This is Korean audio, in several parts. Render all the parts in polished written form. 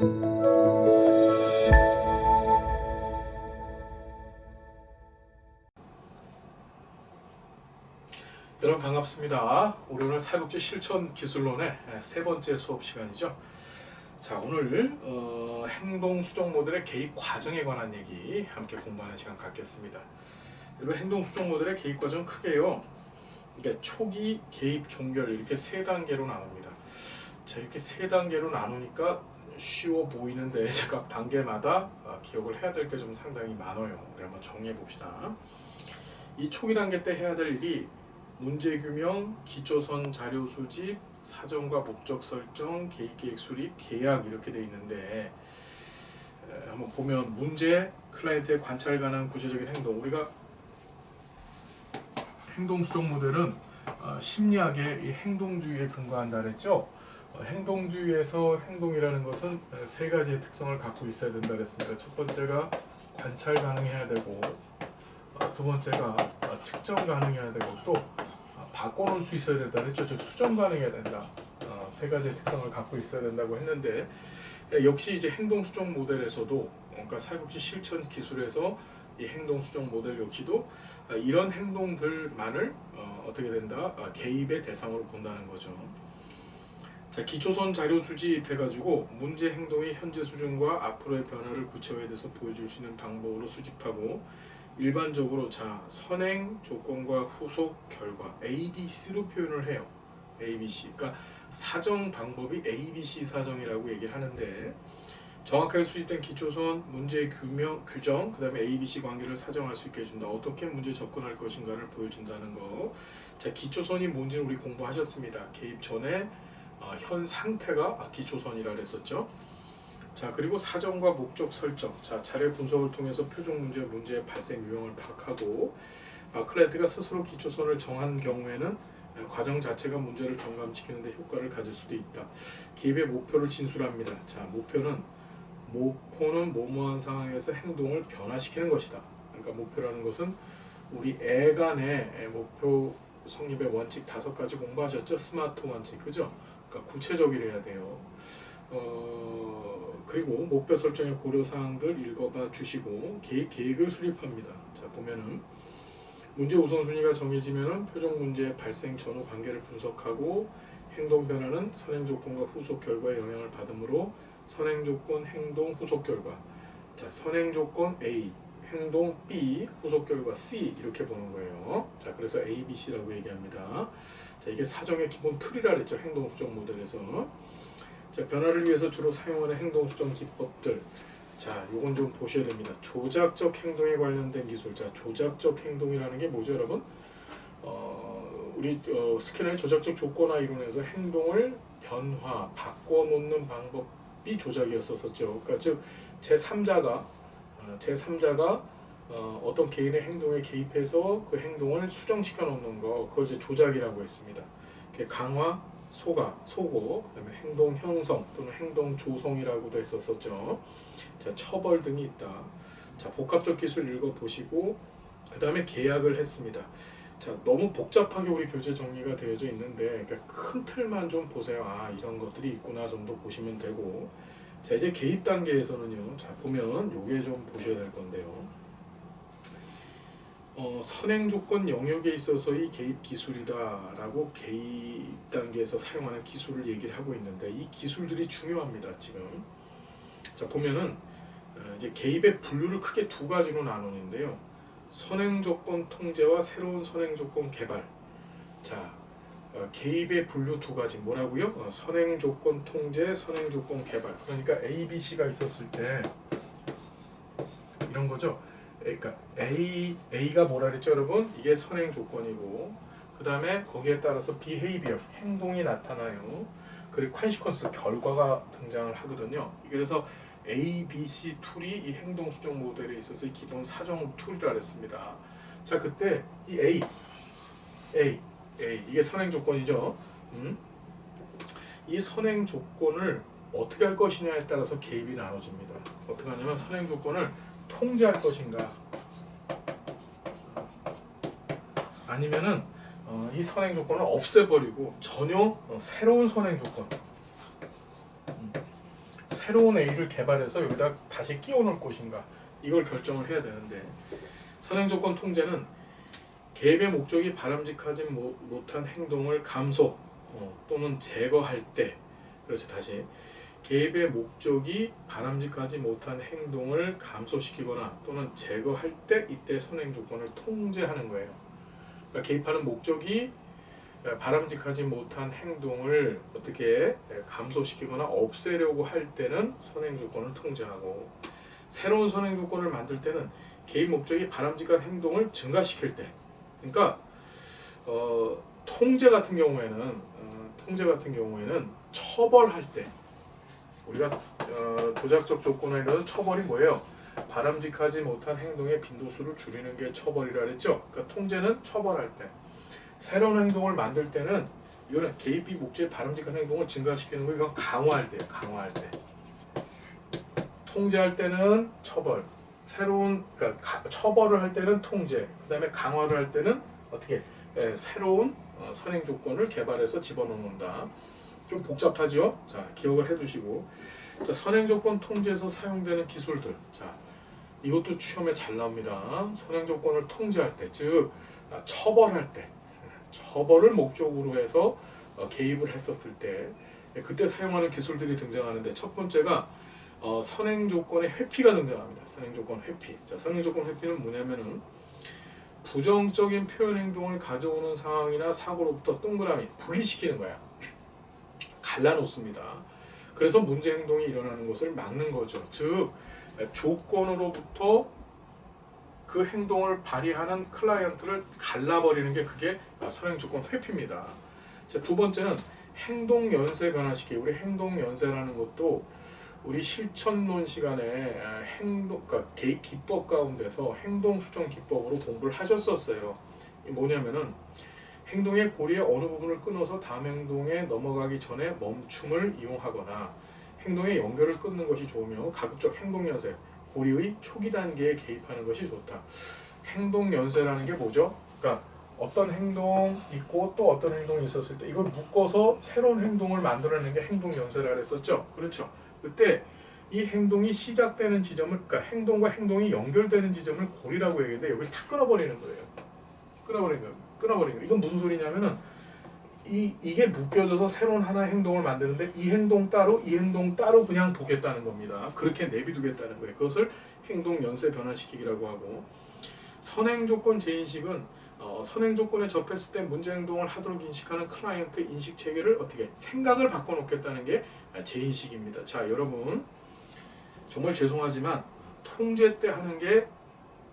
여러분 반갑습니다. 우리 오늘 사회복지 실천 기술론의 세 번째 수업 시간이죠. 자, 오늘 행동 수정 모델의 개입 과정에 관한 얘기 함께 공부하는 시간 갖겠습니다. 여러분, 행동 수정 모델의 개입 과정 크게요. 그러니까 초기, 개입, 종결 이렇게 세 단계로 나눕니다. 자, 이렇게 세 단계로 나누니까 쉬워 보이는데 각 단계마다 기억을 해야 될 게 좀 상당히 많아요. 우리 한번 정리해 봅시다. 이 초기 단계 때 해야 될 일이 문제 규명, 기초선 자료 수집, 사정과 목적 설정, 개입 계획 수립, 계약 이렇게 돼 있는데 한번 보면 문제, 클라이언트의 관찰 가능한 구체적인 행동. 우리가 행동 수정 모델은 심리학의 이 행동주의에 근거한다 그랬죠. 행동주의에서 행동이라는 것은 세 가지의 특성을 갖고 있어야 된다 그랬습니다. 첫 번째가 관찰 가능해야 되고, 두 번째가 측정 가능해야 되고, 또 바꿔놓을 수 있어야 된다 그랬죠. 즉 수정 가능해야 된다. 세 가지의 특성을 갖고 있어야 된다고 했는데, 역시 이제 행동 수정 모델에서도, 그러니까 사회복지 실천 기술에서 이 행동 수정 모델 역시도 이런 행동들만을 어떻게 된다? 개입의 대상으로 본다는 거죠. 자, 기초선 자료 수집해가지고 문제 행동의 현재 수준과 앞으로의 변화를 구체화해서 보여줄 수 있는 방법으로 수집하고, 일반적으로 자 선행 조건과 후속 결과 ABC로 표현을 해요. ABC. 그러니까 사정 방법이 ABC 사정이라고 얘기를 하는데, 정확하게 수집된 기초선, 문제 규정, 그 다음에 ABC 관계를 사정할 수 있게 해준다. 어떻게 문제 접근할 것인가를 보여준다는 거. 자, 기초선이 뭔지는 우리 공부하셨습니다. 개입 전에 현 상태가 기초선이라 그랬었죠. 자, 그리고 사정과 목적 설정. 자, 자료 분석을 통해서 표준 문제의 발생 유형을 파악하고, 클라이언트가 스스로 기초선을 정한 경우에는 과정 자체가 문제를 경감시키는 데 효과를 가질 수도 있다. 개입의 목표를 진술합니다. 자, 목표는 뭐뭐한 상황에서 행동을 변화시키는 것이다. 그러니까 목표라는 것은 우리 애간의 목표 성립의 원칙 5가지 공부하셨죠? 스마트 원칙, 그죠? 그러니까 구체적이어야 돼요. 그리고 목표 설정의 고려사항들 읽어봐 주시고 계획을 수립합니다. 자, 보면은 문제 우선순위가 정해지면은 표적 문제의 발생 전후 관계를 분석하고, 행동 변화는 선행 조건과 후속 결과에 영향을 받으므로 선행 조건, 행동, 후속 결과. 자, 선행 조건 A, 행동 B, 후속 결과 C 이렇게 보는 거예요. 자, 그래서 A, B, C라고 얘기합니다. 자, 이게 사정의 기본 틀이라 그랬죠. 행동 수정 모델에서. 자, 변화를 위해서 주로 사용하는 행동 수정 기법들. 자, 요건 좀 보셔야 됩니다. 조작적 행동에 관련된 기술. 자, 조작적 행동이라는 게 뭐죠, 여러분? 우리 스캔의 조작적 조건화 이론에서 행동을 바꿔놓는 방법이 조작이었었죠. 그러니까 즉 제3자가 어떤 개인의 행동에 개입해서 그 행동을 수정시켜 놓는 거, 그걸 이제 조작이라고 했습니다. 강화, 소고, 그다음에 행동 형성 또는 행동 조성이라고도 했었었죠. 자, 처벌 등이 있다. 자, 복합적 기술 읽어보시고 그 다음에 계약을 했습니다. 자, 너무 복잡하게 우리 교재 정리가 되어져 있는데, 그러니까 큰 틀만 좀 보세요. 이런 것들이 있구나 정도 보시면 되고. 자, 이제 개입 단계에서는요. 자, 보면 요게 좀 보셔야 될 건데요. 선행 조건 영역에 있어서의 개입 기술이다라고 개입 단계에서 사용하는 기술을 얘기를 하고 있는데, 이 기술들이 중요합니다. 지금 자, 보면은 이제 개입의 분류를 크게 두 가지로 나누는데요. 선행 조건 통제와 새로운 선행 조건 개발. 자, 개입의 분류 두 가지 뭐라고요? 선행 조건 통제, 선행 조건 개발. 그러니까 A, B, C가 있었을 때 이런 거죠. 그러니까 A가 뭐라 그랬죠, 여러분? 이게 선행 조건이고, 그 다음에 거기에 따라서 behavior, 행동이 나타나요. 그리고 consequence, 결과가 등장을 하거든요. 그래서 A, B, C 툴이 이 행동 수정 모델에 있어서 기본 사정 툴이라 그랬습니다. 자, 그때 이 A 이게 선행 조건이죠. 이 선행 조건을 어떻게 할 것이냐에 따라서 개입이 나눠집니다. 어떻게 하냐면 선행 조건을 통제할 것인가, 아니면은 이 선행 조건을 없애버리고 전혀 새로운 선행 조건, 새로운 A를 개발해서 여기다 다시 끼워 넣을 것인가, 이걸 결정을 해야 되는데, 선행조건 통제는 개입의 목적이 바람직하지 못한 행동을 감소 또는 제거할 때, 그렇지, 다시 개입의 목적이 바람직하지 못한 행동을 감소시키거나 또는 제거할 때, 이때 선행조건을 통제하는 거예요. 그러니까 개입하는 목적이 바람직하지 못한 행동을 어떻게 감소시키거나 없애려고 할 때는 선행조건을 통제하고, 새로운 선행조건을 만들 때는 개입 목적이 바람직한 행동을 증가시킬 때, 그러니까 통제 같은 경우에는 처벌할 때, 우리가 조작적 조건에 이르는 처벌이 뭐예요? 바람직하지 못한 행동의 빈도수를 줄이는 게 처벌이라 그랬죠. 그러니까 통제는 처벌할 때, 새로운 행동을 만들 때는 이거는 개입이 목적의 바람직한 행동을 증가시키는 거, 이건 강화할 때예요. 강화할 때. 통제할 때는 처벌, 그러니까 처벌을 할 때는 통제, 그다음에 강화를 할 때는 어떻게 새로운 선행 조건을 개발해서 집어넣는다. 좀 복잡하죠? 자, 기억을 해두시고, 자, 선행 조건 통제에서 사용되는 기술들. 자, 이것도 시험에 잘 나옵니다. 선행 조건을 통제할 때, 즉 처벌할 때, 처벌을 목적으로 해서 개입을 했었을 때, 그때 사용하는 기술들이 등장하는데, 첫 번째가 선행 조건의 회피가 등장합니다. 선행 조건 회피. 자, 선행 조건 회피는 뭐냐면은 부정적인 표현 행동을 가져오는 상황이나 사고로부터 동그라미 분리시키는 거야. 갈라놓습니다. 그래서 문제 행동이 일어나는 것을 막는 거죠. 즉 조건으로부터 그 행동을 발휘하는 클라이언트를 갈라버리는 게, 그게 선행 조건 회피입니다. 자, 두 번째는 행동 연쇄 변화시키기. 우리 행동 연쇄라는 것도 우리 실천론 시간에 그러니까 기법 가운데서 행동 수정 기법으로 공부를 하셨었어요. 뭐냐면은 행동의 고리의 어느 부분을 끊어서 다음 행동에 넘어가기 전에 멈춤을 이용하거나, 행동의 연결을 끊는 것이 좋으며 가급적 행동 연쇄, 고리의 초기 단계에 개입하는 것이 좋다. 행동 연쇄라는 게 뭐죠? 그러니까 어떤 행동 있고 또 어떤 행동이 있었을 때 이걸 묶어서 새로운 행동을 만들어내는 게 행동 연쇄라 그랬었죠. 그렇죠? 그때 이 행동이 시작되는 지점을, 그러니까 행동과 행동이 연결되는 지점을 고리라고 얘기했는데, 여기를 다 끊어버리는 거예요. 끊어버리는 거예요. 이건 무슨 소리냐면은 이게 묶여져서 새로운 하나의 행동을 만드는데, 이 행동 따로 그냥 두겠다는 겁니다. 그렇게 내비두겠다는 거예요. 그것을 행동 연쇄 변화시키기라고 하고, 선행 조건 재인식은 선행 조건에 접했을 때 문제 행동을 하도록 인식하는 클라이언트 인식 체계를 어떻게 생각을 바꿔놓겠다는 게 재인식입니다. 자, 여러분 정말 죄송하지만 통제 때 하는 게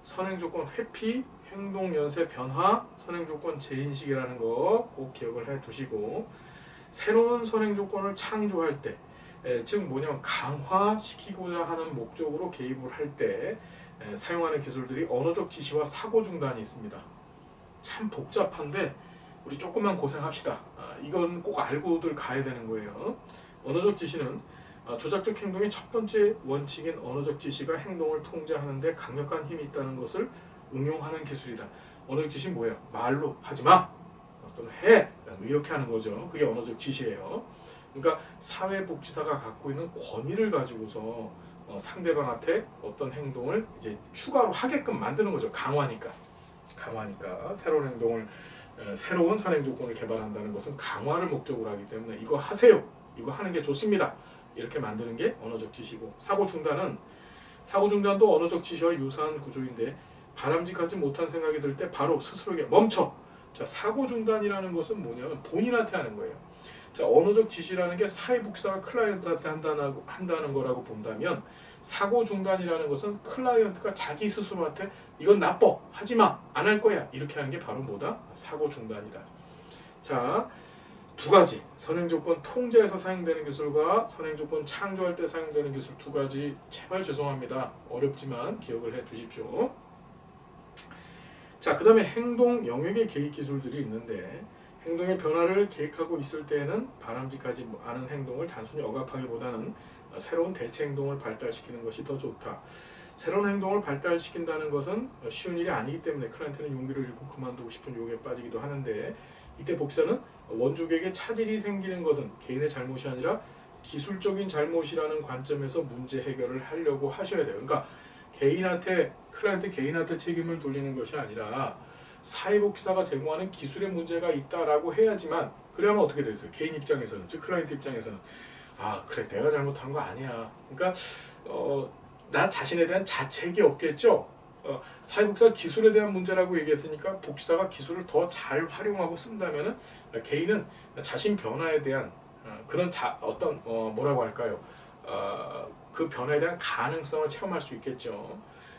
선행 조건 회피, 행동 연쇄 변화, 선행 조건 재인식이라는 거 꼭 기억을 해 두시고, 새로운 선행 조건을 창조할 때, 즉 뭐냐면 강화시키고자 하는 목적으로 개입을 할 때 사용하는 기술들이 언어적 지시와 사고 중단이 있습니다. 참 복잡한데 우리 조금만 고생합시다. 이건 꼭 알고들 가야 되는 거예요. 언어적 지시는 조작적 행동의 첫 번째 원칙인 언어적 지시가 행동을 통제하는 데 강력한 힘이 있다는 것을 응용하는 기술이다. 언어적 지시 뭐예요? 말로 하지마 또는 해, 이렇게 하는 거죠. 그게 언어적 지시예요. 그러니까 사회복지사가 갖고 있는 권위를 가지고서 상대방한테 어떤 행동을 이제 추가로 하게끔 만드는 거죠. 강화니까 새로운 행동을, 새로운 선행 조건을 개발한다는 것은 강화를 목적으로 하기 때문에 이거 하세요, 이거 하는 게 좋습니다, 이렇게 만드는 게 언어적 지시고, 사고 중단도 언어적 지시와 유사한 구조인데, 바람직하지 못한 생각이 들 때 바로 스스로에게 멈춰. 자, 사고 중단이라는 것은 뭐냐면 본인한테 하는 거예요. 자, 언어적 지시라는 게 사회복지사가 클라이언트한테 한다는 거라고 본다면, 사고 중단이라는 것은 클라이언트가 자기 스스로한테 이건 나빠, 하지마, 안 할 거야, 이렇게 하는 게 바로 뭐다? 사고 중단이다. 자, 두 가지, 선행조건 통제에서 사용되는 기술과 선행조건 창조할 때 사용되는 기술, 두 가지 제발 죄송합니다. 어렵지만 기억을 해 두십시오. 자, 그 다음에 행동 영역의 계획 기술들이 있는데, 행동의 변화를 계획하고 있을 때에는 바람직하지 않은 행동을 단순히 억압하기보다는 새로운 대체 행동을 발달시키는 것이 더 좋다. 새로운 행동을 발달시킨다는 것은 쉬운 일이 아니기 때문에 클라이언트는 용기를 잃고 그만두고 싶은 유혹에 빠지기도 하는데, 이때 복사는 원조에게 차질이 생기는 것은 개인의 잘못이 아니라 기술적인 잘못이라는 관점에서 문제 해결을 하려고 하셔야 돼요. 그러니까 클라이언트 개인한테 책임을 돌리는 것이 아니라 사회복지사가 제공하는 기술에 문제가 있다라고 해야지만, 그래야만 어떻게 되겠어요? 개인 입장에서는, 즉 클라이언트 입장에서는 아 그래 내가 잘못한 거 아니야. 그러니까 나 자신에 대한 자책이 없겠죠. 사회복지사 기술에 대한 문제라고 얘기했으니까 복지사가 기술을 더 잘 활용하고 쓴다면은 개인은 자신 변화에 대한 그런 어떤 뭐라고 할까요? 그 변화에 대한 가능성을 체험할 수 있겠죠.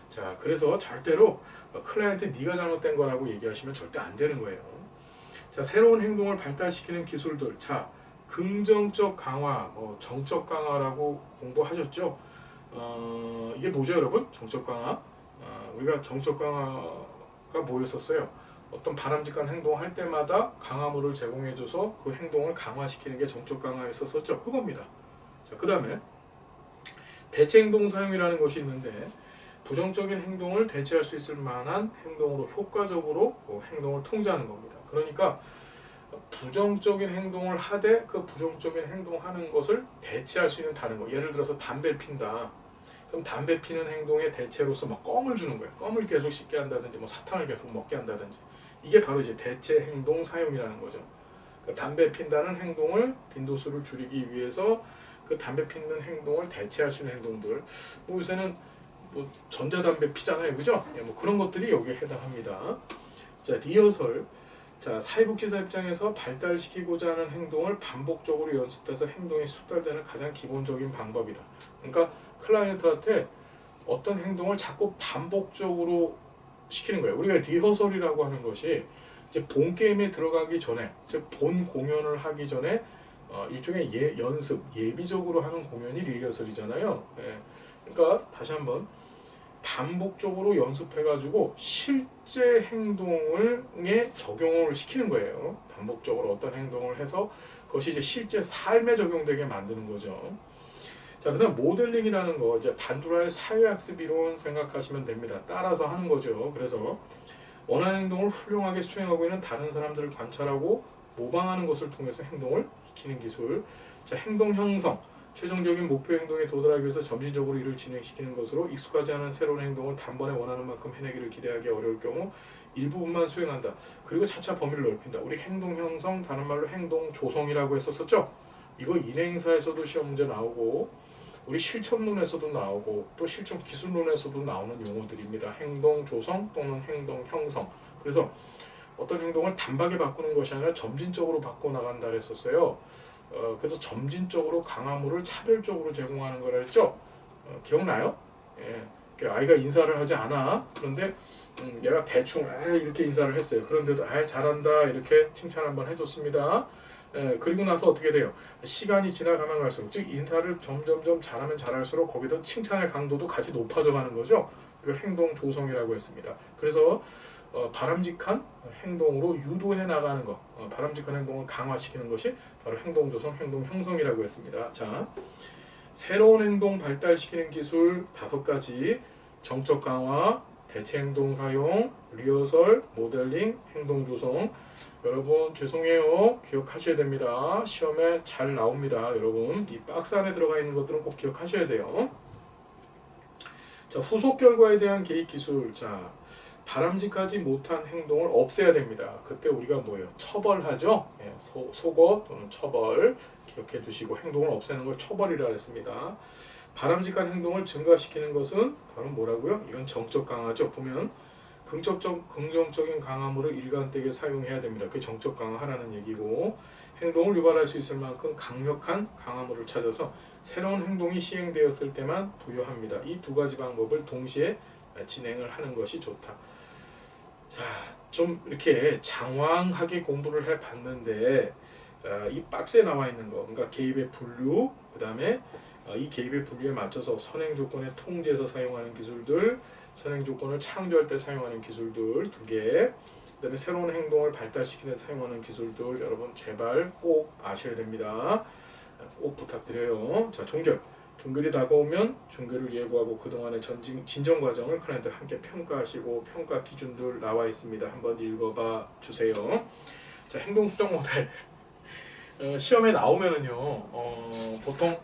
자, 그래서 절대로 클라이언트 네가 잘못된 거라고 얘기하시면 절대 안 되는 거예요. 자, 새로운 행동을 발달시키는 기술들. 자, 긍정적 강화, 정적 강화라고 공부하셨죠? 이게 뭐죠, 여러분? 정적 강화? 우리가 정적 강화가 뭐였었어요? 어떤 바람직한 행동을 할 때마다 강화물을 제공해줘서 그 행동을 강화시키는 게 정적 강화였었죠. 그겁니다. 자, 그 다음에 대체 행동 사용이라는 것이 있는데, 부정적인 행동을 대체할 수 있을 만한 행동으로 효과적으로 행동을 통제하는 겁니다. 그러니까 부정적인 행동을 하되 그 부정적인 행동하는 것을 대체할 수 있는 다른 거. 예를 들어서 담배 핀다. 그럼 담배 피는 행동의 대체로서 막 껌을 주는 거예요. 껌을 계속 씹게 한다든지, 사탕을 계속 먹게 한다든지. 이게 바로 이제 대체 행동 사용이라는 거죠. 그러니까 담배 핀다는 행동을, 빈도수를 줄이기 위해서 그 담배 피는 행동을 대체할 수 있는 행동들. 요새는 전자담배 피잖아요, 그죠? 그런 것들이 여기에 해당합니다. 자, 리허설. 자, 사회복지사 입장에서 발달시키고자 하는 행동을 반복적으로 연습해서 행동이 숙달되는 가장 기본적인 방법이다. 그러니까 클라이언트한테 어떤 행동을 자꾸 반복적으로 시키는 거예요. 우리가 리허설이라고 하는 것이 이제 본 게임에 들어가기 전에, 즉 본 공연을 하기 전에 일종의 연습, 예비적으로 하는 공연이 리허설이잖아요. 예. 그러니까 다시 한번 반복적으로 연습해가지고 실제 행동에 적용을 시키는 거예요. 반복적으로 어떤 행동을 해서 그것이 이제 실제 삶에 적용되게 만드는 거죠. 자, 그다음 모델링이라는 거, 이제 반두라의 사회학습 이론 생각하시면 됩니다. 따라서 하는 거죠. 그래서 원하는 행동을 훌륭하게 수행하고 있는 다른 사람들을 관찰하고 모방하는 것을 통해서 행동을 익히는 기술. 자, 행동 형성. 최종적인 목표 행동에 도달하기 위해서 점진적으로 이를 진행시키는 것으로 익숙하지 않은 새로운 행동을 단번에 원하는 만큼 해내기를 기대하기 어려울 경우 일부분만 수행한다. 그리고 차차 범위를 넓힌다. 우리 행동 형성, 다른 말로 행동 조성이라고 했었었죠. 이거 인행사에서도 시험 문제 나오고 우리 실천론에서도 나오고 또 실천 기술론에서도 나오는 용어들입니다. 행동 조성 또는 행동 형성. 그래서 어떤 행동을 단박에 바꾸는 것이 아니라 점진적으로 바꿔 나간다 그랬었어요. 그래서 점진적으로 강화물을 차별적으로 제공하는 거라 했죠. 기억나요? 예. 아이가 인사를 하지 않아. 그런데 얘가 대충 이렇게 인사를 했어요. 그런데도 잘한다 이렇게 칭찬 한번 해줬습니다. 그리고 나서 어떻게 돼요? 시간이 지나가면 갈수록, 즉 인사를 점점점 잘하면 잘할수록 거기다 칭찬의 강도도 같이 높아져 가는 거죠. 이걸 행동 조성이라고 했습니다. 그래서 바람직한 행동으로 유도해 나가는 것, 바람직한 행동을 강화시키는 것이 바로 행동 조성, 행동 형성이라고 했습니다. 자, 새로운 행동 발달시키는 기술 5가지: 정적 강화, 대체 행동 사용, 리허설, 모델링, 행동 조성. 여러분 죄송해요. 기억하셔야 됩니다. 시험에 잘 나옵니다. 여러분 이 박스 안에 들어가 있는 것들은 꼭 기억하셔야 돼요. 자, 후속 결과에 대한 개입 기술. 자, 바람직하지 못한 행동을 없애야 됩니다. 그때 우리가 뭐예요? 처벌하죠. 예, 속어 또는 처벌 기억해 두시고, 행동을 없애는 걸 처벌이라 했습니다. 바람직한 행동을 증가시키는 것은 바로 뭐라고요? 이건 정적 강화죠. 보면 긍정적인 강화물을 일관되게 사용해야 됩니다. 그게 정적 강화하라는 얘기고, 행동을 유발할 수 있을 만큼 강력한 강화물을 찾아서 새로운 행동이 시행되었을 때만 부여합니다. 이 2가지 방법을 동시에 진행을 하는 것이 좋다. 자, 좀 이렇게 장황하게 공부를 해봤는데 이 박스에 나와 있는 거, 그러니까 개입의 분류, 그 다음에 이 개입의 분류에 맞춰서 선행 조건의 통제에서 사용하는 기술들, 선행 조건을 창조할 때 사용하는 기술들 2개, 그 다음에 새로운 행동을 발달시키는 데 사용하는 기술들, 여러분 제발 꼭 아셔야 됩니다. 꼭 부탁드려요. 자, 종결이 다가오면 종결을 예고하고 그동안의 진정 과정을 클라이언트와 함께 평가하시고, 평가 기준들 나와 있습니다. 한번 읽어봐 주세요. 자, 행동 수정 모델. 시험에 나오면은요, 보통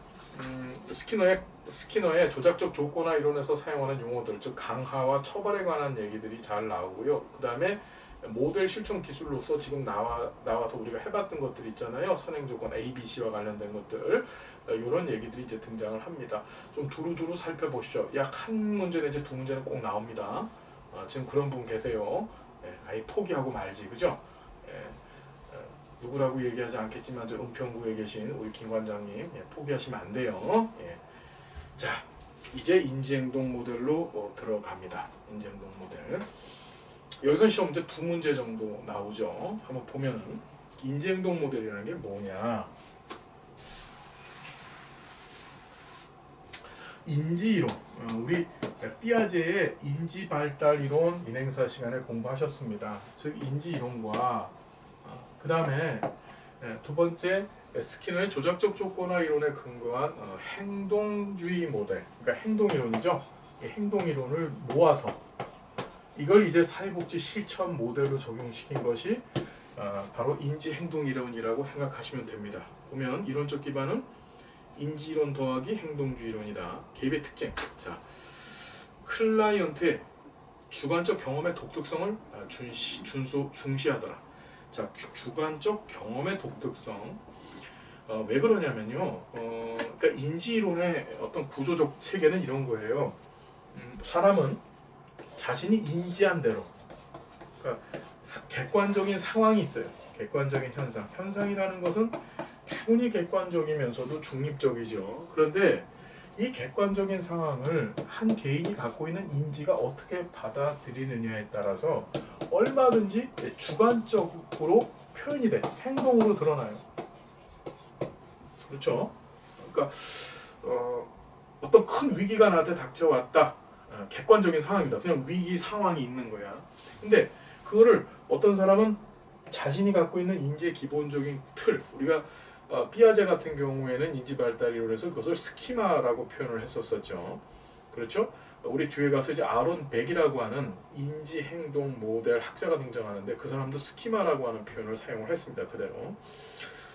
스키너의 조작적 조건화 이론에서 사용하는 용어들, 즉 강화와 처벌에 관한 얘기들이 잘 나오고요. 그 다음에 모델 실천 기술로서 지금 나와서 우리가 해봤던 것들 있잖아요. 선행 조건 A, B, C와 관련된 것들, 이런 얘기들이 이제 등장을 합니다. 좀 두루두루 살펴보시죠. 약 한 문제 내지 두 문제는 꼭 나옵니다. 지금 그런 분 계세요. 아예 포기하고 말지, 그죠? 누구라고 얘기하지 않겠지만 저 은평구에 계신 우리 김 관장님, 포기하시면 안 돼요. 자, 이제 인지행동 모델로 들어갑니다. 인지행동 모델. 여기서 시험 문제 두 문제 정도 나오죠. 한번 보면은 인지행동 모델이라는 게 뭐냐? 인지이론. 우리 삐아제의 인지발달이론 인행사 시간에 공부하셨습니다. 즉 인지이론과 그 다음에 두 번째 스키너의 조작적 조건화 이론에 근거한 행동주의 모델, 그러니까 행동이론이죠. 이 행동이론을 모아서 이걸 이제 사회복지 실천 모델로 적용시킨 것이 바로 인지행동이론이라고 생각하시면 됩니다. 보면 이론적 기반은 인지이론 더하기 행동주의론이다. 개입의 특징. 자, 클라이언트의 주관적 경험의 독특성을 중시하더라. 자, 주관적 경험의 독특성. 왜 그러냐면요. 그러니까 인지이론의 어떤 구조적 체계는 이런 거예요. 사람은 자신이 인지한 대로, 그러니까 객관적인 상황이 있어요. 객관적인 현상. 현상이라는 것은 충분히 객관적이면서도 중립적이죠. 그런데 이 객관적인 상황을 한 개인이 갖고 있는 인지가 어떻게 받아들이느냐에 따라서 얼마든지 주관적으로 표현이 돼, 행동으로 드러나요. 그렇죠? 그러니까 어떤 큰 위기가 나한테 닥쳐왔다. 객관적인 상황이다. 그냥 위기 상황이 있는 거야. 근데 그거를 어떤 사람은 자신이 갖고 있는 인지의 기본적인 틀, 우리가 피아제 같은 경우에는 인지발달이론에서 그것을 스키마라고 표현을 했었었죠. 그렇죠? 우리 뒤에 가서 이제 아론 백이라고 하는 인지행동 모델 학자가 등장하는데 그 사람도 스키마라고 하는 표현을 사용을 했습니다. 그대로.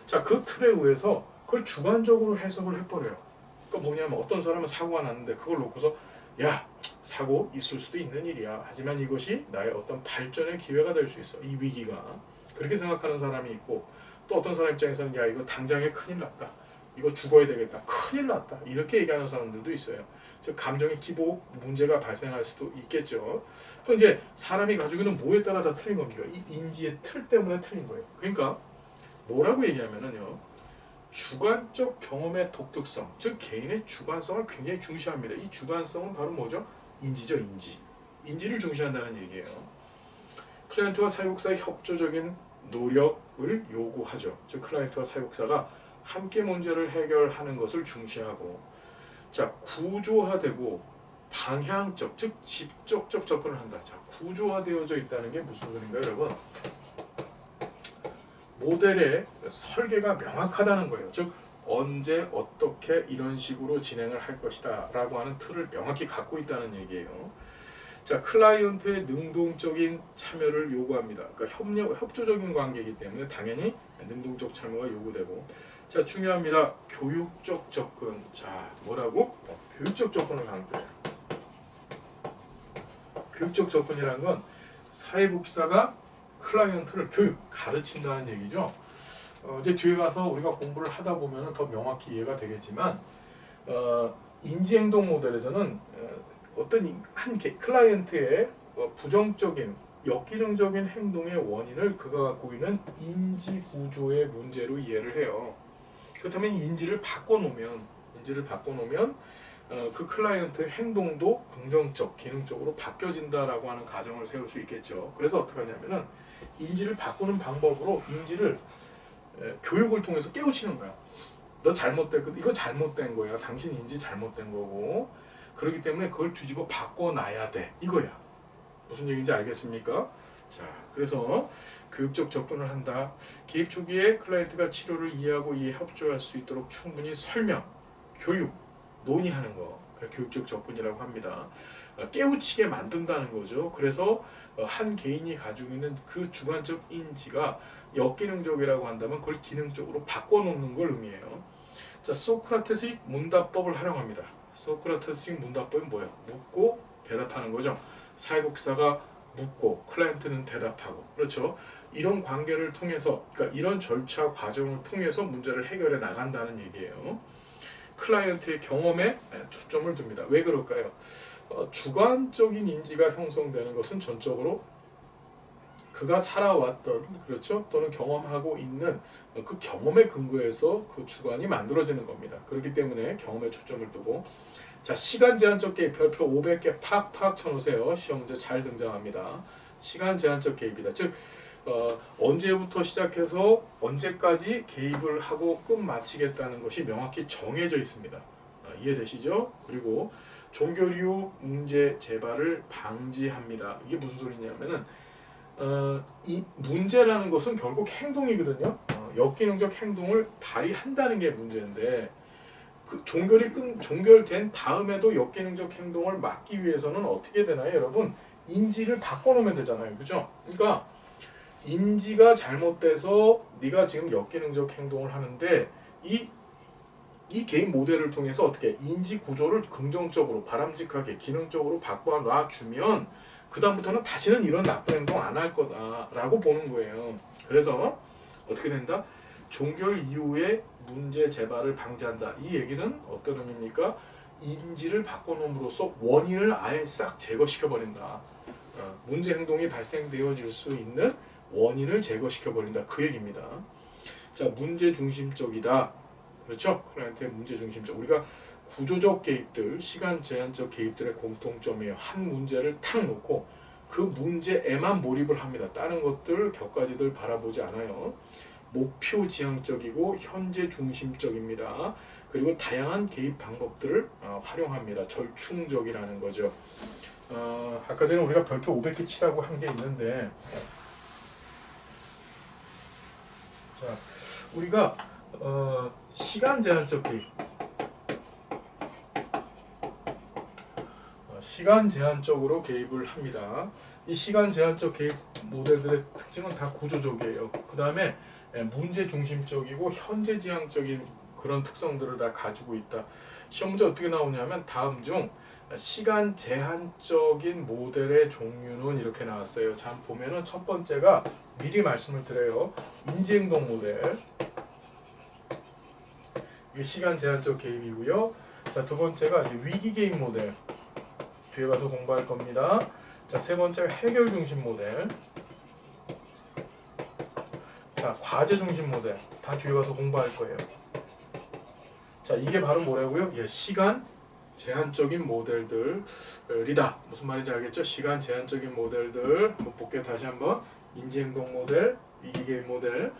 자, 그 틀에 의해서 그걸 주관적으로 해석을 해버려요. 그러니까 뭐냐면 어떤 사람은 사고가 났는데 그걸 놓고서 야, 사고 있을 수도 있는 일이야. 하지만 이것이 나의 어떤 발전의 기회가 될 수 있어. 이 위기가. 그렇게 생각하는 사람이 있고, 또 어떤 사람 입장에서는 야, 이거 당장에 큰일 났다. 이거 죽어야 되겠다. 큰일 났다. 이렇게 얘기하는 사람들도 있어요. 즉 감정의 기복 문제가 발생할 수도 있겠죠. 또 이제 사람이 가지고 있는 뭐에 따라 다 틀린 겁니다. 이 인지의 틀 때문에 틀린 거예요. 그러니까 뭐라고 얘기하면은요. 주관적 경험의 독특성, 즉 개인의 주관성을 굉장히 중시합니다. 이 주관성은 바로 뭐죠? 인지죠, 인지. 인지를 중시한다는 얘기예요. 클라이언트와 사육사의 협조적인 노력을 요구하죠. 즉 클라이언트와 사육사가 함께 문제를 해결하는 것을 중시하고, 자, 구조화되고 방향적, 즉 직접적 접근을 한다. 자, 구조화되어져 있다는 게 무슨 소리인가요, 여러분? 모델의 설계가 명확하다는 거예요. 즉 언제 어떻게 이런 식으로 진행을 할 것이다 라고 하는 틀을 명확히 갖고 있다는 얘기예요. 자, 클라이언트의 능동적인 참여를 요구합니다. 그러니까 협조적인 관계이기 때문에 당연히 능동적 참여가 요구되고, 자, 중요합니다. 교육적 접근. 자, 뭐라고? 교육적 접근을 강조해요. 교육적 접근이라는 건 사회복지사가 클라이언트를 가르친다는 얘기죠. 이제 뒤에 가서 우리가 공부를 하다 보면 더 명확히 이해가 되겠지만, 인지행동 모델에서는 어떤 한 클라이언트의 부정적인 역기능적인 행동의 원인을 그가 갖고 있는 인지 구조의 문제로 이해를 해요. 그렇다면 인지를 바꿔놓으면 그 클라이언트의 행동도 긍정적, 기능적으로 바뀌어진다라고 하는 가정을 세울 수 있겠죠. 그래서 어떻게 하냐면은 인지를 바꾸는 방법으로 인지를 교육을 통해서 깨우치는 거야. 너 이거 잘못된 거야. 당신 인지 잘못된 거고. 그렇기 때문에 그걸 뒤집어 바꿔놔야 돼. 이거야. 무슨 얘기인지 알겠습니까? 자, 그래서 교육적 접근을 한다. 개입 초기에 클라이언트가 치료를 이해하고 협조할 수 있도록 충분히 설명, 교육, 논의하는 거. 교육적 접근이라고 합니다. 깨우치게 만든다는 거죠. 그래서 한 개인이 가지고 있는 그 주관적 인지가 역기능적이라고 한다면 그걸 기능적으로 바꿔놓는 걸 의미해요. 자, 소크라테스식 문답법을 활용합니다. 소크라테스식 문답법은 뭐예요? 묻고 대답하는 거죠. 사회복지사가 묻고 클라이언트는 대답하고, 그렇죠? 이런 관계를 통해서, 그러니까 이런 절차 과정을 통해서 문제를 해결해 나간다는 얘기예요. 클라이언트의 경험에 초점을 둡니다. 왜 그럴까요? 주관적인 인지가 형성되는 것은 전적으로 그가 살아왔던, 그렇죠? 또는 경험하고 있는 그 경험에 근거해서 그 주관이 만들어지는 겁니다. 그렇기 때문에 경험에 초점을 두고, 자, 시간 제한적 개입 별표 500개 팍팍 쳐놓으세요. 시험 문제 잘 등장합니다. 시간 제한적 개입이다. 즉 언제부터 시작해서 언제까지 개입을 하고 끝마치겠다는 것이 명확히 정해져 있습니다. 이해되시죠? 그리고 종교류 문제 재발을 방지합니다. 이게 무슨 소리냐면은 이 문제라는 것은 결국 행동이거든요. 역기능적 행동을 발휘한다는 게 문제인데, 그 종결된 다음에도 역기능적 행동을 막기 위해서는 어떻게 되나요, 여러분? 인지를 바꿔놓으면 되잖아요, 그죠? 그러니까 인지가 잘못돼서 네가 지금 역기능적 행동을 하는데 이 개인 모델을 통해서 어떻게 인지 구조를 긍정적으로 바람직하게 기능적으로 바꿔 주면 그 다음부터는 다시는 이런 나쁜 행동 안 할 거다라고 보는 거예요. 그래서 어떻게 된다? 종결 이후에 문제 재발을 방지한다. 이 얘기는 어떤 의미입니까? 인지를 바꿔놓음으로써 원인을 아예 싹 제거시켜버린다. 문제 행동이 발생되어질 수 있는 원인을 제거시켜버린다. 그 얘기입니다. 자, 문제 중심적이다. 그렇죠? 클라이언트의 문제 중심적. 우리가 구조적 개입들, 시간 제한적 개입들의 공통점이에요. 한 문제를 탁 놓고 그 문제에만 몰입을 합니다. 다른 것들, 격가지들 바라보지 않아요. 목표 지향적이고 현재 중심적입니다. 그리고 다양한 개입 방법들을 활용합니다. 절충적이라는 거죠. 아까 전에 우리가 별표 500개 치라고 한 게 있는데, 자, 우리가 시간 제한적 개입, 시간 제한적으로 개입을 합니다. 이 시간 제한적 개입 모델들의 특징은 다 구조적이에요. 그 다음에 문제 중심적이고 현재 지향적인 그런 특성들을 다 가지고 있다. 시험 문제 어떻게 나오냐면 다음 중 시간 제한적인 모델의 종류는 이렇게 나왔어요. 자, 보면은 첫 번째가 미리 말씀을 드려요. 인지행동 모델. 이게 시간 제한적 개입이고요. 자, 두 번째가 이제 위기 개입 모델. 뒤에 가서 공부할 겁니다. 자, 세 번째가 해결 중심 모델. 자, 과제 중심 모델. 다 뒤에 가서 공부할 거예요. 자, 이게 바로 뭐라고요? 예, 시간 제한적인 모델들이다. 무슨 말인지 알겠죠? 시간 제한적인 모델들. 한번 볼게요. 다시 한번. 인지행동 모델, 위기 개입 모델,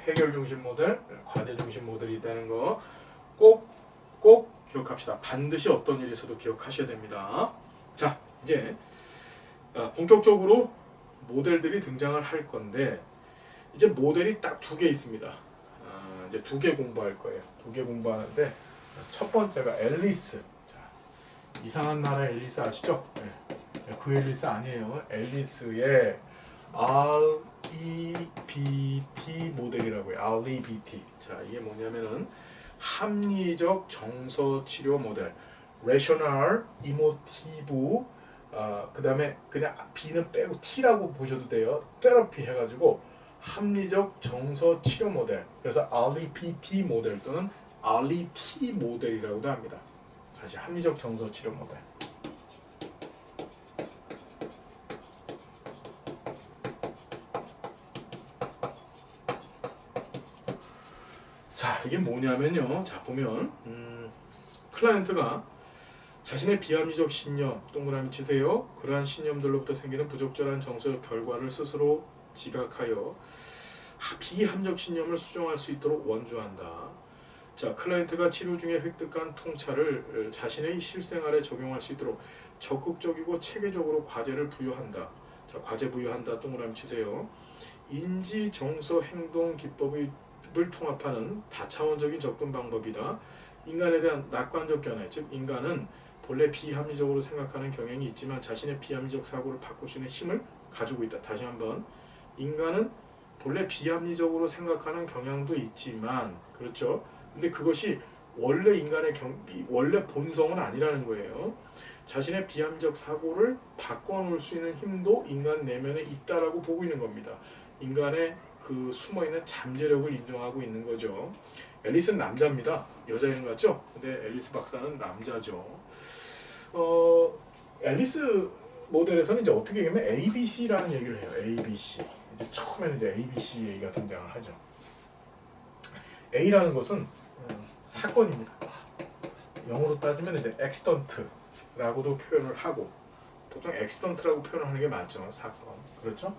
해결 중심 모델, 과제 중심 모델이 있다는 거 꼭 기억합시다. 반드시 어떤 일이 있어도 기억하셔야 됩니다. 자, 이제 본격적으로 모델들이 등장을 할 건데, 이제 모델이 딱 두 개 있습니다. 이제 두 개 공부할 거예요. 두 개 공부하는데, 첫 번째가 앨리스. 자, 이상한 나라 앨리스 아시죠? 네. 그 앨리스 아니에요. 앨리스의 REBT 모델이라고요. REBT. 자, 이게 뭐냐면은 합리적 정서 치료 모델, Rational Emotive, 그 다음에 그냥 B는 빼고 T라고 보셔도 돼요. 테라피 해가지고 합리적 정서 치료 모델. 그래서 REBT 모델 또는 RET 모델이라고도 합니다. 다시 합리적 정서 치료 모델. 자, 이게 뭐냐면요. 자, 보면 클라이언트가 자신의 비합리적 신념, 동그라미 치세요. 그러한 신념들로부터 생기는 부적절한 정서적 결과를 스스로 지각하여 비합리적 신념을 수정할 수 있도록 원조한다. 자, 클라이언트가 치료 중에 획득한 통찰을 자신의 실생활에 적용할 수 있도록 적극적이고 체계적으로 과제를 부여한다. 자, 과제 부여한다. 동그라미 치세요. 인지, 정서, 행동, 기법을 통합하는 다차원적인 접근 방법이다. 인간에 대한 낙관적 견해, 즉 인간은 본래 비합리적으로 생각하는 경향이 있지만 자신의 비합리적 사고를 바꿀 수 있는 힘을 가지고 있다. 다시 한번, 인간은 본래 비합리적으로 생각하는 경향도 있지만, 그렇죠? 근데 그것이 원래 인간의 원래 본성은 아니라는 거예요. 자신의 비합리적 사고를 바꿔놓을 수 있는 힘도 인간 내면에 있다라고 보고 있는 겁니다. 인간의 그 숨어있는 잠재력을 인정하고 있는 거죠. 앨리스는 남자입니다. 여자 이름 같죠? 근데 앨리스 박사는 남자죠. 앨리스 모델에서는 이제 어떻게 얘기하면 ABC라는 얘기를 해요. ABC. 이제 처음에는 이제 ABC 얘기가 등장을 하죠. A라는 것은 사건입니다. 영어로 따지면 이제 accident라고도 표현을 하고, 보통 accident라고 표현을 하는 게 맞죠. 사건. 그렇죠?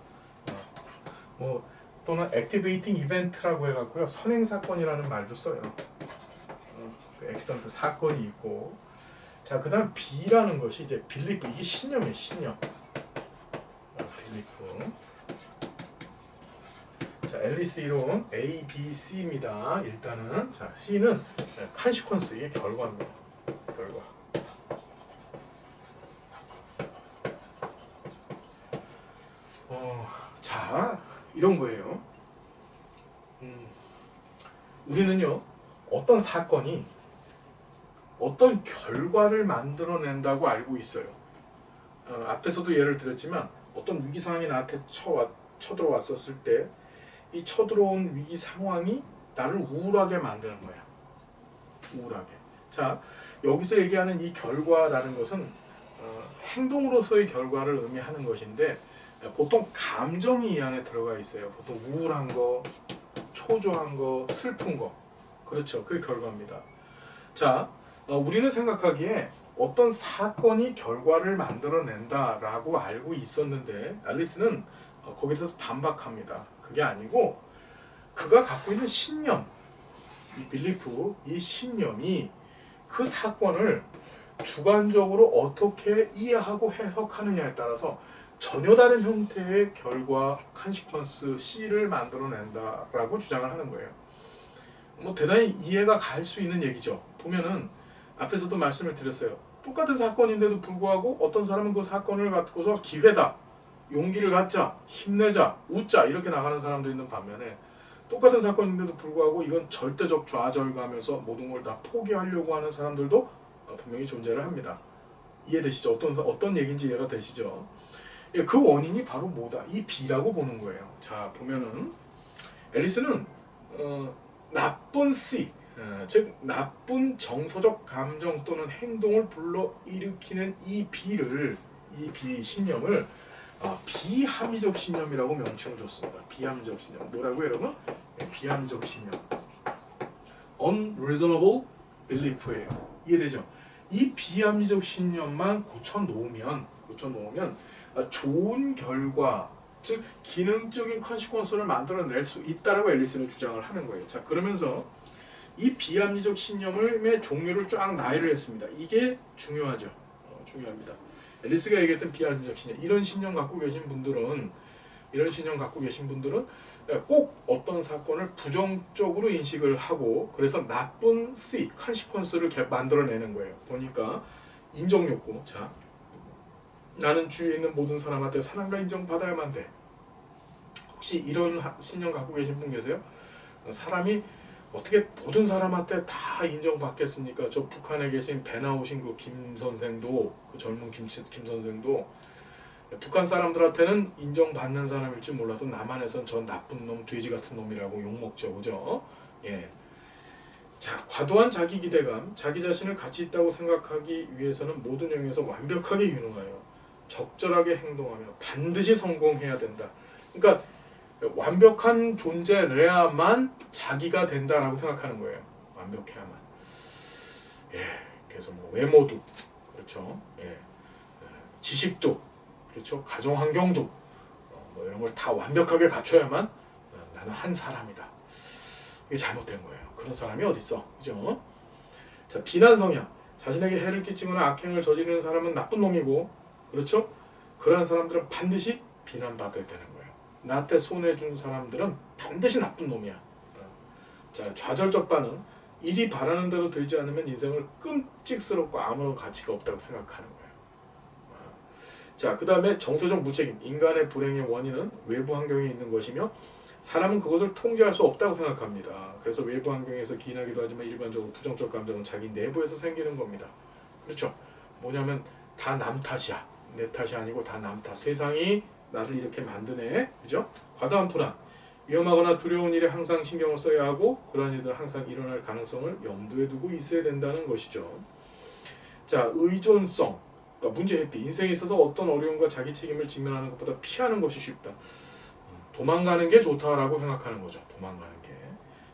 또는 activating event라고 해갖고요. 선행 사건이라는 말도 써요. accident 사건이 있고, 자, 그다음 B라는 것이 이제 belief, 이게 신념이에요. 신념. belief. 자, 앨리스 이론 A, B, C입니다. 일단은 자, C는 consequence, 이게 결과입니다. 결과. 자, 이런 거예요. 우리는요, 어떤 사건이 어떤 결과를 만들어낸다고 알고 있어요. 앞에서도 예를 들었지만 어떤 위기 상황이 나한테 쳐들어왔었을 때 이 쳐들어온 위기 상황이 나를 우울하게 만드는 거야. 우울하게. 자, 여기서 얘기하는 이 결과라는 것은 행동으로서의 결과를 의미하는 것인데, 보통 감정이 이 안에 들어가 있어요. 보통 우울한 거, 초조한 거, 슬픈 거. 그렇죠. 그게 결과입니다. 자, 우리는 생각하기에 어떤 사건이 결과를 만들어낸다라고 알고 있었는데, 앨리스는 거기서 반박합니다. 그게 아니고 그가 갖고 있는 신념, 이 빌리프, 이 신념이 그 사건을 주관적으로 어떻게 이해하고 해석하느냐에 따라서 전혀 다른 형태의 결과, 컨시퀀스 C를 만들어낸다라고 주장을 하는 거예요. 대단히 이해가 갈 수 있는 얘기죠. 보면은 앞에서도 말씀을 드렸어요. 똑같은 사건인데도 불구하고 어떤 사람은 그 사건을 갖고서 기회다, 용기를 갖자, 힘내자, 웃자 이렇게 나가는 사람도 있는 반면에, 똑같은 사건인데도 불구하고 이건 절대적 좌절감에서 모든 걸 다 포기하려고 하는 사람들도 분명히 존재를 합니다. 이해되시죠? 어떤 얘기인지 이해가 되시죠? 그 원인이 바로 뭐다? 이 B라고 보는 거예요. 자, 보면은 앨리스는 나쁜 C, 즉 나쁜 정서적 감정 또는 행동을 불러일으키는 이 B를, 이 B 신념을 비합리적 신념이라고 명칭을 줬습니다. 비합리적 신념. 뭐라고요, 여러분? 비합리적 신념. unreasonable belief예요. 이해되죠? 이 비합리적 신념만 고쳐놓으면 좋은 결과, 즉 기능적인 컨시퀀스를 만들어낼 수 있다라고 앨리스는 주장을 하는 거예요. 자, 그러면서 이 비합리적 신념의 종류를 쫙 나열을 했습니다. 이게 중요하죠. 중요합니다. 앨리스가 얘기했던 비합리적 신념, 이런 신념 갖고 계신 분들은 꼭 어떤 사건을 부정적으로 인식을 하고, 그래서 나쁜 C, 컨시퀀스를 만들어내는 거예요. 보니까 인정욕구. 자, 나는 주위에 있는 모든 사람한테 사랑과 인정받아야만 돼. 혹시 이런 신념 갖고 계신 분 계세요? 사람이 어떻게 모든 사람한테 다 인정받겠습니까? 저 북한에 계신 배 나오신 그 김 선생도, 그 젊은 김 선생도 북한 사람들한테는 인정받는 사람일지 몰라도 남한에선 저 나쁜 놈, 돼지 같은 놈이라고 욕먹죠. 그죠? 예. 자, 과도한 자기 기대감, 자기 자신을 가치 있다고 생각하기 위해서는 모든 영역에서 완벽하게 유능하여 적절하게 행동하며 반드시 성공해야 된다. 그러니까 완벽한 존재래야만 자기가 된다라고 생각하는 거예요. 완벽해야만. 예, 그래서 외모도 그렇죠. 예, 지식도 그렇죠. 가정 환경도 이런 걸 다 완벽하게 갖춰야만 나는 한 사람이다. 이게 잘못된 거예요. 그런 사람이 어디 있어, 그죠? 자, 비난 성향. 자신에게 해를 끼치거나 악행을 저지르는 사람은 나쁜 놈이고, 그렇죠? 그러한 사람들은 반드시 비난받아야 되는 거예요. 나한테 손해준 사람들은 반드시 나쁜 놈이야. 자, 좌절적 반응. 일이 바라는 대로 되지 않으면 인생을 끔찍스럽고 아무런 가치가 없다고 생각하는 거예요. 자, 그 다음에 정서적 무책임. 인간의 불행의 원인은 외부 환경에 있는 것이며 사람은 그것을 통제할 수 없다고 생각합니다. 그래서 외부 환경에서 기인하기도 하지만 일반적으로 부정적 감정은 자기 내부에서 생기는 겁니다. 그렇죠? 뭐냐면 다 남 탓이야. 내 탓이 아니고 다 남 탓. 세상이 나를 이렇게 만드네. 그죠? 과다한 불안. 위험하거나 두려운 일에 항상 신경을 써야 하고 그러한 일들은 항상 일어날 가능성을 염두에 두고 있어야 된다는 것이죠. 자, 의존성. 그러니까 문제 회피. 인생에 있어서 어떤 어려움과 자기 책임을 직면하는 것보다 피하는 것이 쉽다. 도망가는 게 좋다라고 생각하는 거죠. 도망가는 게.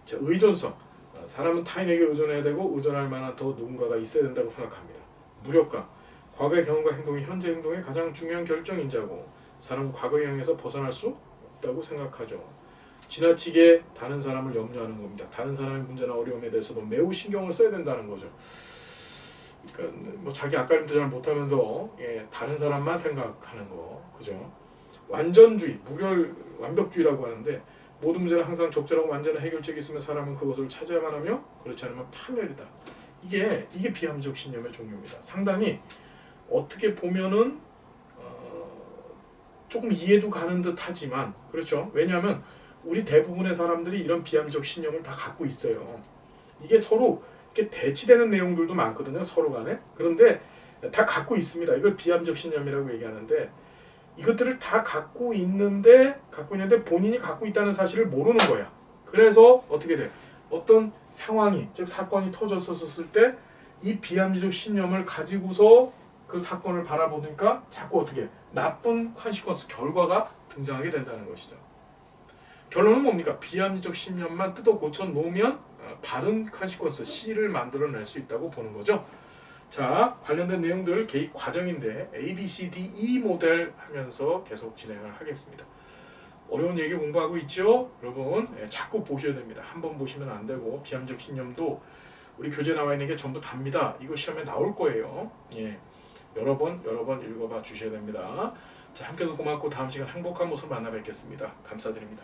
자, 의존성. 사람은 타인에게 의존해야 되고 의존할 만한 더 누군가가 있어야 된다고 생각합니다. 무력감. 과거의 경험과 행동이 현재 행동의 가장 중요한 결정인자고 사람은 과거의 영향에서 벗어날 수 없다고 생각하죠. 지나치게 다른 사람을 염려하는 겁니다. 다른 사람의 문제나 어려움에 대해서도 매우 신경을 써야 된다는 거죠. 그러니까 뭐 자기 앞가림도 잘 못하면서 다른 사람만 생각하는 거, 그죠? 완전주의, 완벽주의라고 하는데 모든 문제는 항상 적절하고 완전한 해결책이 있으면 사람은 그것을 찾아야만 하며 그렇지 않으면 파멸이다. 이게 비합리적 신념의 종류입니다. 상당히 어떻게 보면은 조금 이해도 가는 듯하지만 그렇죠. 왜냐하면 우리 대부분의 사람들이 이런 비합리적 신념을 다 갖고 있어요. 이게 서로 이렇게 대치되는 내용들도 많거든요. 서로 간에. 그런데 다 갖고 있습니다. 이걸 비합리적 신념이라고 얘기하는데 이것들을 다 갖고 있는데 본인이 갖고 있다는 사실을 모르는 거야. 그래서 어떻게 돼? 어떤 상황이, 즉 사건이 터졌었을 때 이 비합리적 신념을 가지고서 그 사건을 바라보니까 자꾸 어떻게 나쁜 컨시퀀스, 결과가 등장하게 된다는 것이죠. 결론은 뭡니까? 비합리적 신념만 뜯어 고쳐 놓으면 바른 컨시퀀스, C를 만들어낼 수 있다고 보는 거죠. 자, 관련된 내용들 개입 과정인데 A, B, C, D, E 모델 하면서 계속 진행을 하겠습니다. 어려운 얘기 공부하고 있죠? 여러분 자꾸 보셔야 됩니다. 한번 보시면 안 되고 비합리적 신념도 우리 교재에 나와 있는 게 전부 답니다. 이거 시험에 나올 거예요. 여러 번 읽어봐 주셔야 됩니다. 자, 함께해서 고맙고 다음 시간 행복한 모습 만나 뵙겠습니다. 감사드립니다.